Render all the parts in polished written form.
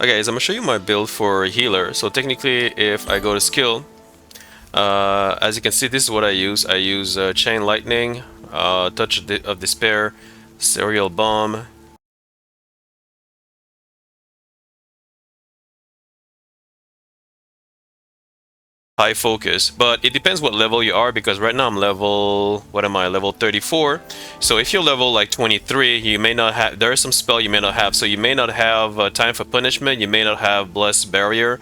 Okay, so I'm gonna show you my build for healer. So technically, if I go to skill, as you can see, this is what I use. I use Chain Lightning, Touch of Despair, Serial Bomb, High Focus. But it depends what level you are, because right now I'm level, what am I, level 34. So if you're level like 23, you may not have, there are some spell you may not have. So you may not have Time for Punishment, you may not have Blessed Barrier,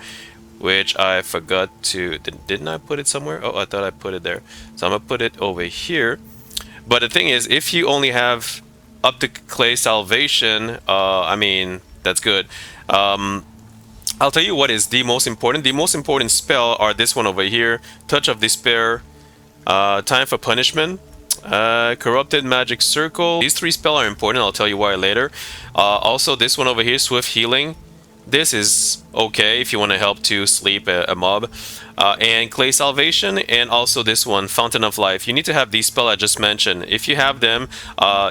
which I forgot to, didn't I put it somewhere? Oh, I thought I put it there. So I'm gonna put it over here. But the thing is, if you only have up to Clay Salvation, I mean, that's good. Um, I'll tell you what is the most important. The most important spell are this one over here, Touch of Despair, Time for Punishment, Corrupted Magic Circle. These three spells are important. I'll tell you why later. Also, this one over here, Swift Healing. This is okay if you want to help to sleep a mob. And Clay Salvation, and also this one, Fountain of Life. You need to have these spells I just mentioned. If you have them,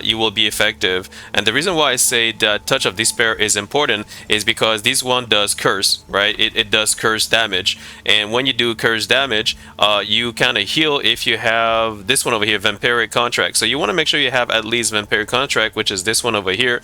you will be effective. And the reason why I say that Touch of Despair is important is because this one does curse, right? It does curse damage. And when you do curse damage, you kind of heal if you have this one over here, Vampiric Contract. So you want to make sure you have at least Vampiric Contract, which is this one over here,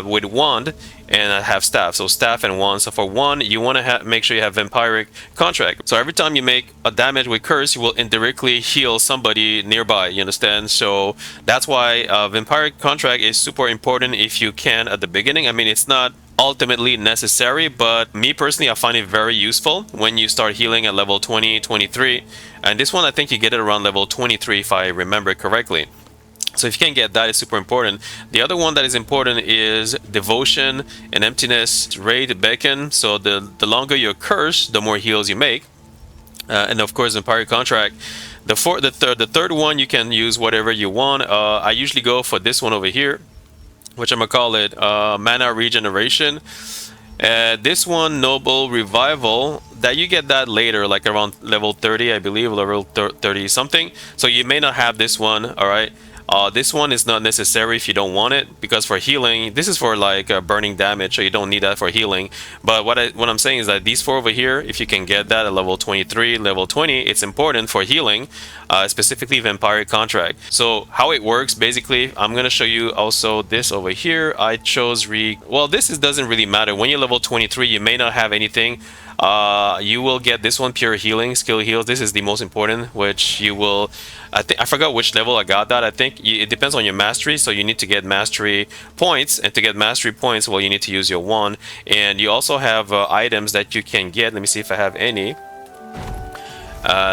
with Wand, and I have staff. So staff and wand. So for one, you want to make sure you have Vampiric Contract. So every time you make a damage with curse, you will indirectly heal somebody nearby. You understand? So that's why Vampiric Contract is super important if you can at the beginning. I mean, it's not ultimately necessary, but me personally, I find it very useful when you start healing at level 20, 23. And this one, I think you get it around level 23 if I remember correctly. So if you can get that, it's super important. The other one that is important is Devotion and Emptiness, Raid, Beacon. So the longer your curse, the more heals you make. And of course, Vampiric Contract. The third one, you can use whatever you want. I usually go for this one over here, which I'm gonna call it Mana Regeneration. This one, Noble Revival, that you get that later, like around level 30, I believe, level 30 something. So you may not have this one, all right? This one is not necessary if you don't want it, because for healing, this is for like burning damage, so you don't need that for healing. But what I'm saying is that these four over here, if you can get that at level 23, level 20, it's important for healing, specifically Vampiric Contract. So how it works, basically, I'm gonna show you also this over here. I chose well, doesn't really matter. When you're level 23, you may not have anything. You will get this one, Pure Healing, Skill Heals. This is the most important, which you will, I forgot which level I got that. I think it depends on your mastery, so you need to get mastery points, and to get mastery points, well, you need to use your wand. And you also have items that you can get. Let me see if I have any.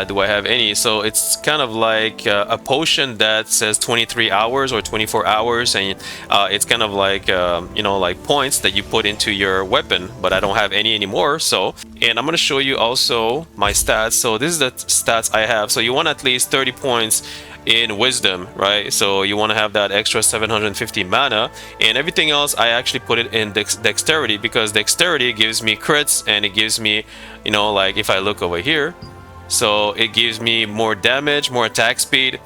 Do I have any? So it's kind of like a potion that says 23 hours or 24 hours, and it's kind of like like points that you put into your weapon, but I don't have any anymore. So, and I'm going to show you also my stats. So this is the stats I have. So you want at least 30 points in wisdom, right? So you want to have that extra 750 mana, and everything else I actually put it in dexterity, because dexterity gives me crits, and it gives me, like if I look over here, so it gives me more damage, more attack speed,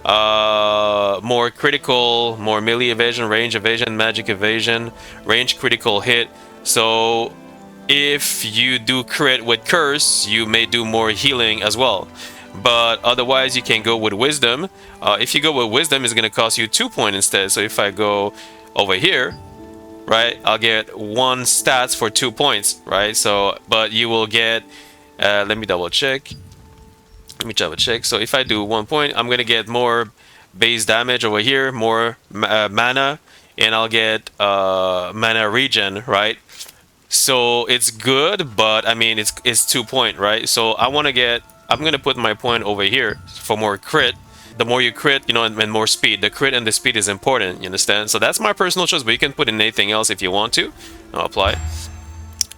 more critical, more melee evasion, range evasion, magic evasion, range critical hit. So if you do crit with curse, you may do more healing as well. But otherwise, you can go with wisdom. If you go with wisdom, it's going to cost you 2 points instead. So if I go over here, right, I'll get 1 stats for 2 points, right? So, but you will get, let me double check. Let me double check. So if I do 1 point, I'm going to get more base damage over here, more mana, and I'll get mana regen, right? So it's good, but I mean, it's 2 point, right? So I'm going to put my point over here for more crit. The more you crit, and more speed. The crit and the speed is important, you understand? So that's my personal choice, but you can put in anything else if you want to. I'll apply.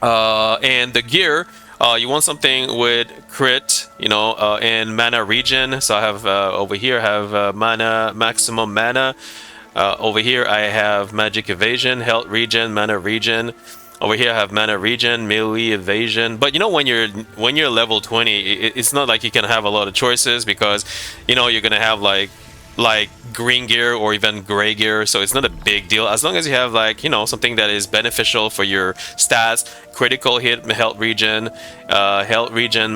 And the gear, you want something with crit, and mana regen. So I have over here I have mana, maximum mana. Over here I have magic evasion, health regen, mana regen. Over here I have mana regen, melee evasion. But when you're level 20, it's not like you can have a lot of choices, because you're gonna have like green gear or even gray gear, so it's not a big deal as long as you have like, you know, something that is beneficial for your stats. Critical hit, health regen,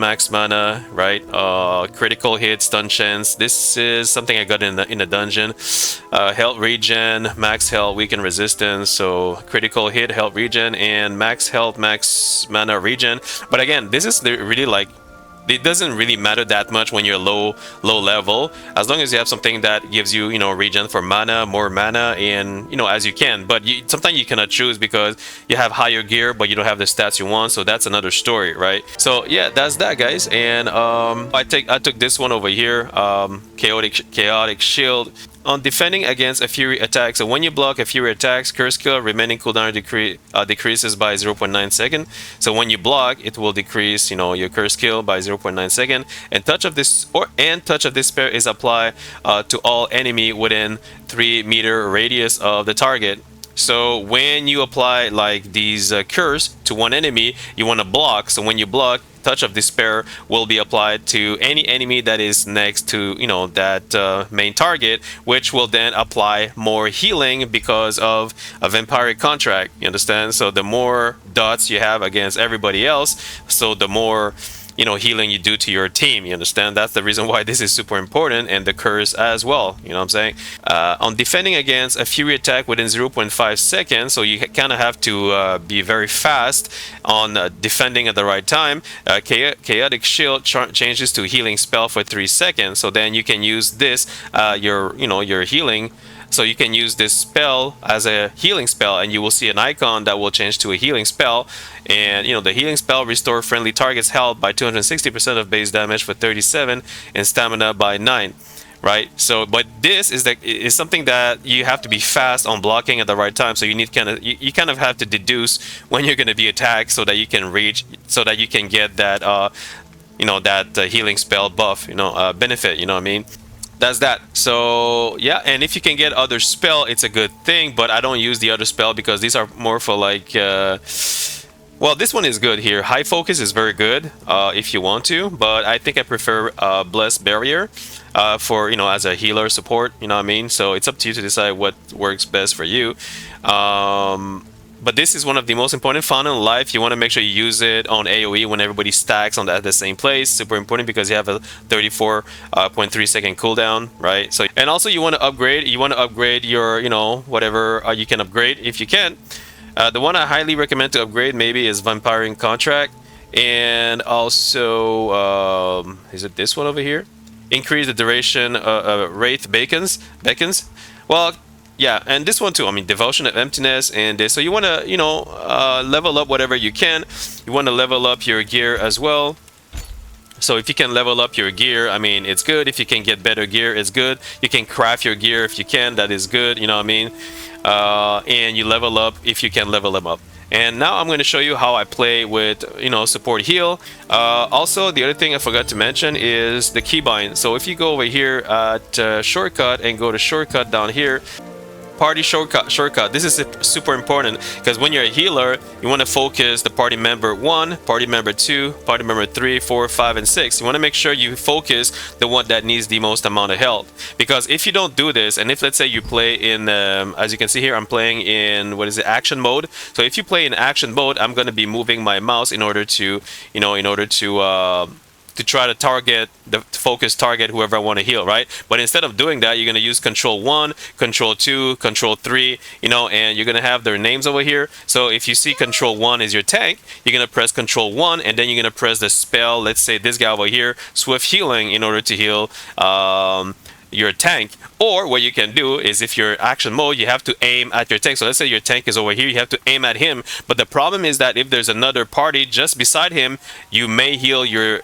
max mana, right? Critical hit, stun chance. This is something I got in the dungeon. Health regen, max health, weaken resistance. So critical hit, health regen, and max health, max mana regen. But again, this is really like, it doesn't really matter that much when you're low level, as long as you have something that gives you, you know, regen for mana, more mana, and, you know, as you can. But sometimes you cannot choose because you have higher gear but you don't have the stats you want, so that's another story, right? So yeah, that's that, guys. And I took this one over here, chaotic shield. On defending against a Fury attack, so when you block a Fury attack, curse skill remaining cooldown decreases by 0.9 second. So when you block, it will decrease, you know, your curse skill by 0.9 second. And touch of despair is applied to all enemy within 3-meter radius of the target. So when you apply like these curse to one enemy, you want to block. So when you block, touch of despair will be applied to any enemy that is next to, you know, that main target, which will then apply more healing because of a vampiric contract. You understand? So the more dots you have against everybody else, so the more, you know, healing you do to your team. You understand? That's the reason why this is super important, and the curse as well. You know what I'm saying? On defending against a Fury attack within 0.5 seconds, so you kind of have to be very fast on defending at the right time. Chaotic shield changes to healing spell for 3 seconds. So then you can use this, your healing. So you can use this spell as a healing spell, and you will see an icon that will change to a healing spell. And, you know, the healing spell restore friendly targets health by 260% of base damage for 37 and stamina by 9, right? So but this is something that you have to be fast on blocking at the right time. So you need you kind of have to deduce when you're going to be attacked so that you can reach, so that you can get that healing spell buff, benefit, you know what I mean? That's that. So yeah, and if you can get other spell, it's a good thing, but I don't use the other spell because these are more for like well, this one is good here. High focus is very good if you want to, but I think I prefer blessed barrier for, as a healer support, you know what I mean? So it's up to you to decide what works best for you. But this is one of the most important fountain in life. You want to make sure you use it on AoE when everybody stacks at the same place. Super important because you have a 34.3 second cooldown, right? So, and also you want to upgrade. You want to upgrade your, whatever you can upgrade if you can. The one I highly recommend to upgrade maybe is Vampiring Contract, and also is it this one over here? Increase the duration Wraith beckons. Well. Yeah, and this one too. I mean, Devotion of Emptiness and this. So you want to, level up whatever you can. You want to level up your gear as well. So if you can level up your gear, I mean, it's good. If you can get better gear, it's good. You can craft your gear if you can. That is good. You know what I mean? And you level up if you can level them up. And now I'm going to show you how I play with, support heal. Also, the other thing I forgot to mention is the keybind. So if you go over here at shortcut and go to shortcut down here, party shortcut. This is super important because when you're a healer, you want to focus the party member 1, party member 2, party member 3, 4, 5, and 6. You want to make sure you focus the one that needs the most amount of health. Because if you don't do this, and if let's say you play in, as you can see here, I'm playing in action mode. So if you play in action mode, I'm going to be moving my mouse in order to, to try to target the focus target whoever I want to heal, right? But instead of doing that, you're going to use control 1, control 2, control 3, and you're going to have their names over here. So if you see control 1 is your tank, you're going to press control 1, and then you're going to press the spell, let's say this guy over here, swift healing, in order to heal your tank. Or what you can do is, if you're action mode, you have to aim at your tank. So let's say your tank is over here, you have to aim at him. But the problem is that if there's another party just beside him, you may heal your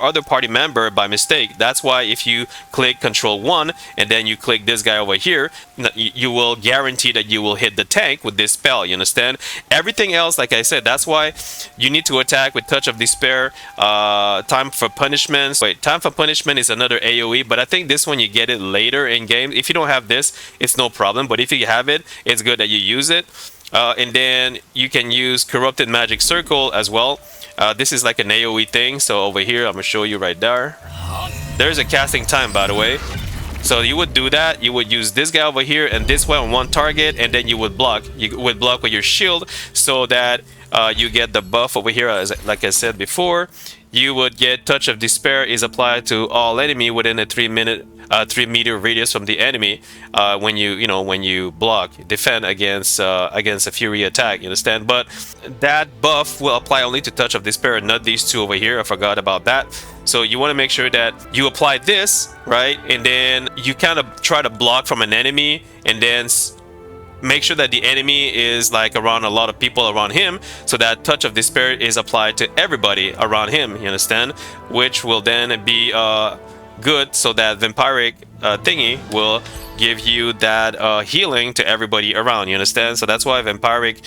other party member by mistake. That's why if you click control 1 and then you click this guy over here, you will guarantee that you will hit the tank with this spell. You understand? Everything else, like I said, that's why you need to attack with Touch of Despair. Time for Punishment. Wait, Time for Punishment is another AoE, but I think this one you get it later in game. If you don't have this, it's no problem, but if you have it, it's good that you use it. And then you can use Corrupted Magic Circle as well. This is like an AoE thing. So over here, I'm gonna show you right there. There's a casting time, by the way. So you would do that. You would use this guy over here and this one on one target, and then you would block. You would block with your shield so that you get the buff over here. As like I said before, you would get Touch of Despair is applied to all enemy within a 3-meter radius from the enemy when you block defend against a Fury attack. You understand? But that buff will apply only to Touch of Despair, not these two over here. I forgot about that. So you want to make sure that you apply this, right? And then you kind of try to block from an enemy, and then make sure that the enemy is like around a lot of people around him, so that Touch of Despair is applied to everybody around him. You understand? Which will then be good, so that Vampiric thingy will give you that healing to everybody around. You understand? So that's why Vampiric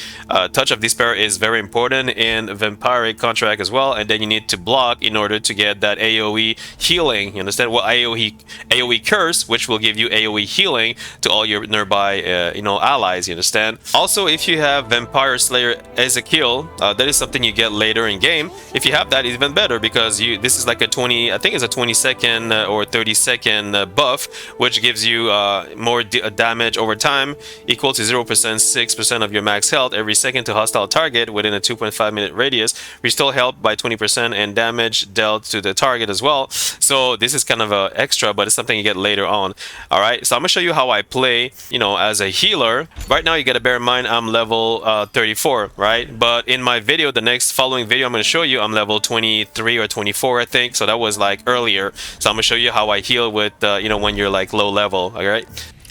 Touch of Despair is very important in Vampiric Contract as well. And then you need to block in order to get that AoE healing. You understand? Well, AoE Curse, which will give you AoE healing to all your nearby allies. You understand? Also, if you have Vampire Slayer Ezekiel, that is something you get later in game. If you have that, it's even better, because this is like a 20, I think it's a 20-second or 30-second buff, which gives you more damage over time, equal to 0%, 6% of your max health every second to hostile target within a 2.5-minute radius. Restore health by 20% and damage dealt to the target as well. So this is kind of a extra, but it's something you get later on. All right, so I'm gonna show you how I play, as a healer. Right now, you gotta bear in mind I'm level 34, right? But in my video, the following video, I'm gonna show you I'm level 23 or 24, I think. So that was like earlier. So I'm gonna show you how I heal with, when you're like low level. All right.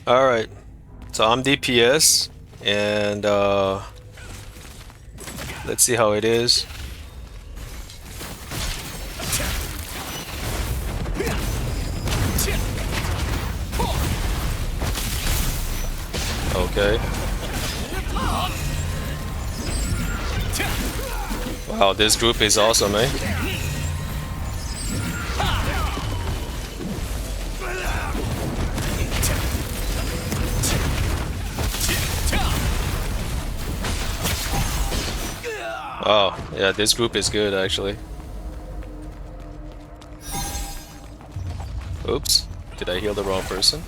All right. So I'm DPS, and let's see how it is. Okay. Wow, this group is awesome, eh? Oh, yeah, this group is good, actually. Oops, did I heal the wrong person?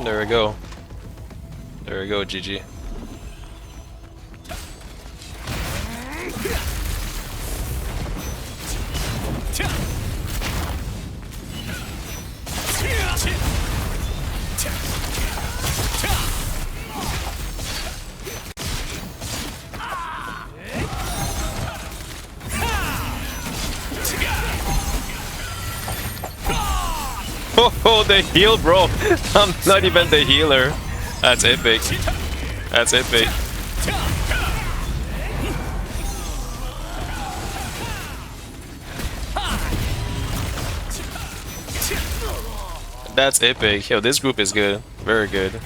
There we go. There we go, GG. Oh, the heal, bro. I'm not even the healer. That's epic. That's epic. That's epic. Yo, this group is good. Very good.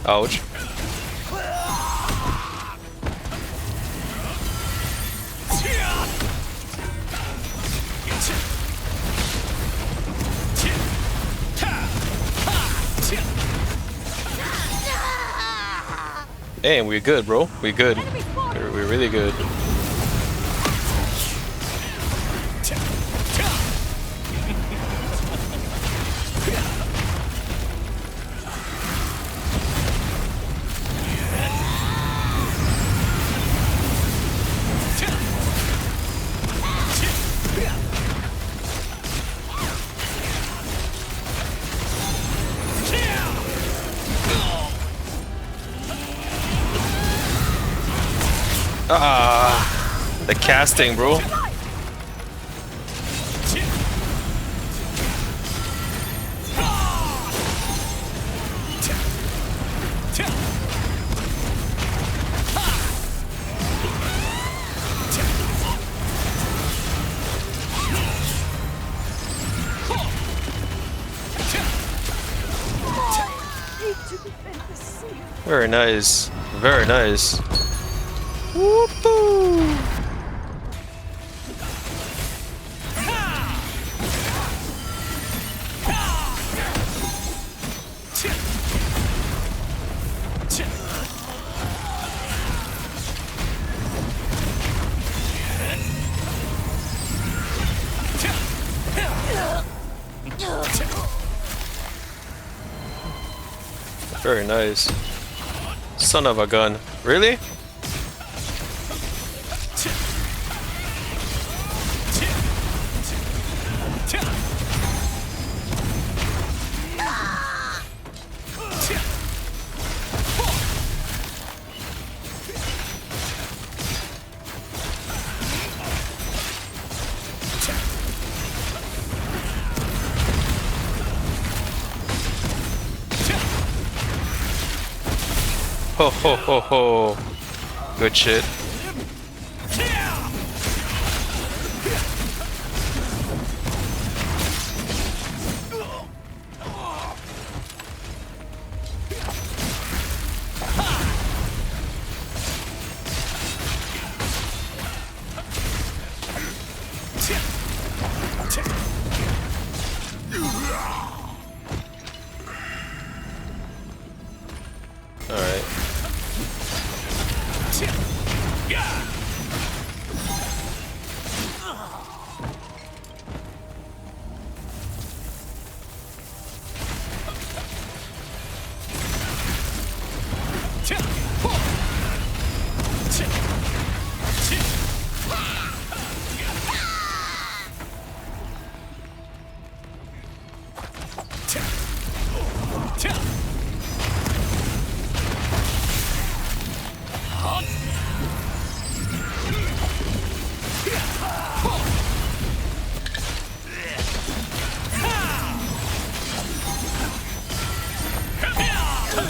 Ouch. Hey, we're good, bro. We're good. We're really good. The casting, bro. Very nice. Very nice. Whoopoo! Very nice. Son of a gun. Really? Ho ho ho ho. Good shit. Alright.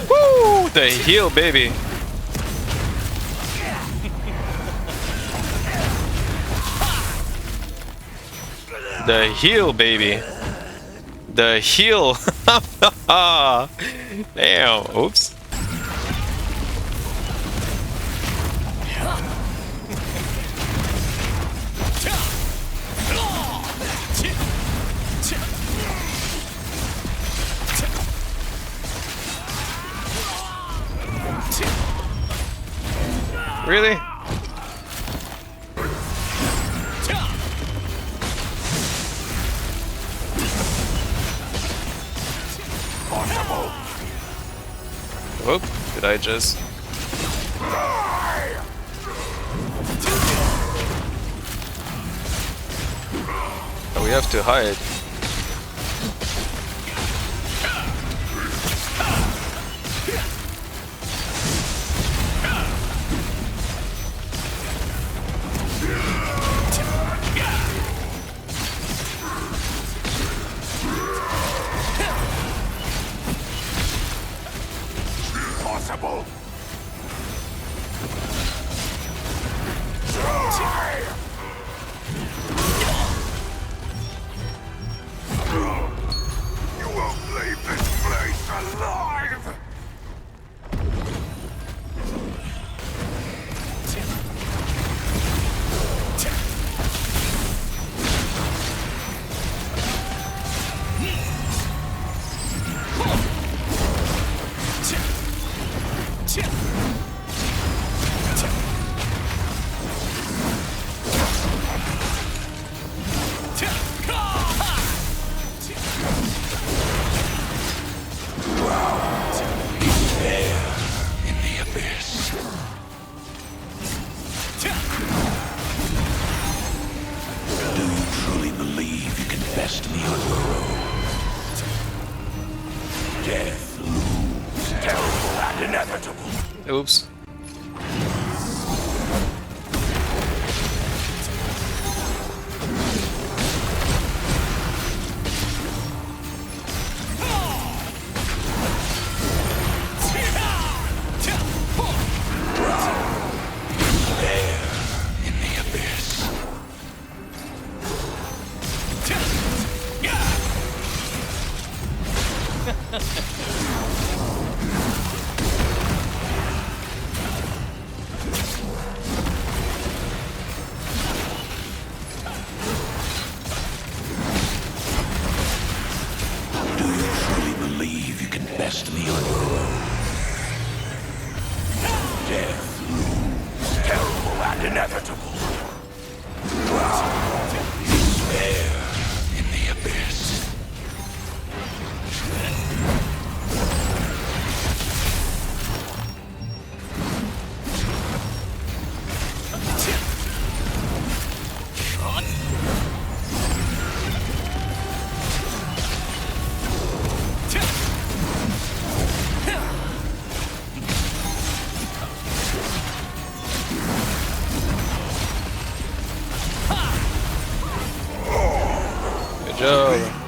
Woo! The heal, baby. The heal, baby. The heal. Damn. Oops. Really? Whoop, did I just... Oh, we have to hide. Possible. You won't leave this place alive. Best me on your own. Death looms terrible and inevitable. Oops. In the abyss. Good job.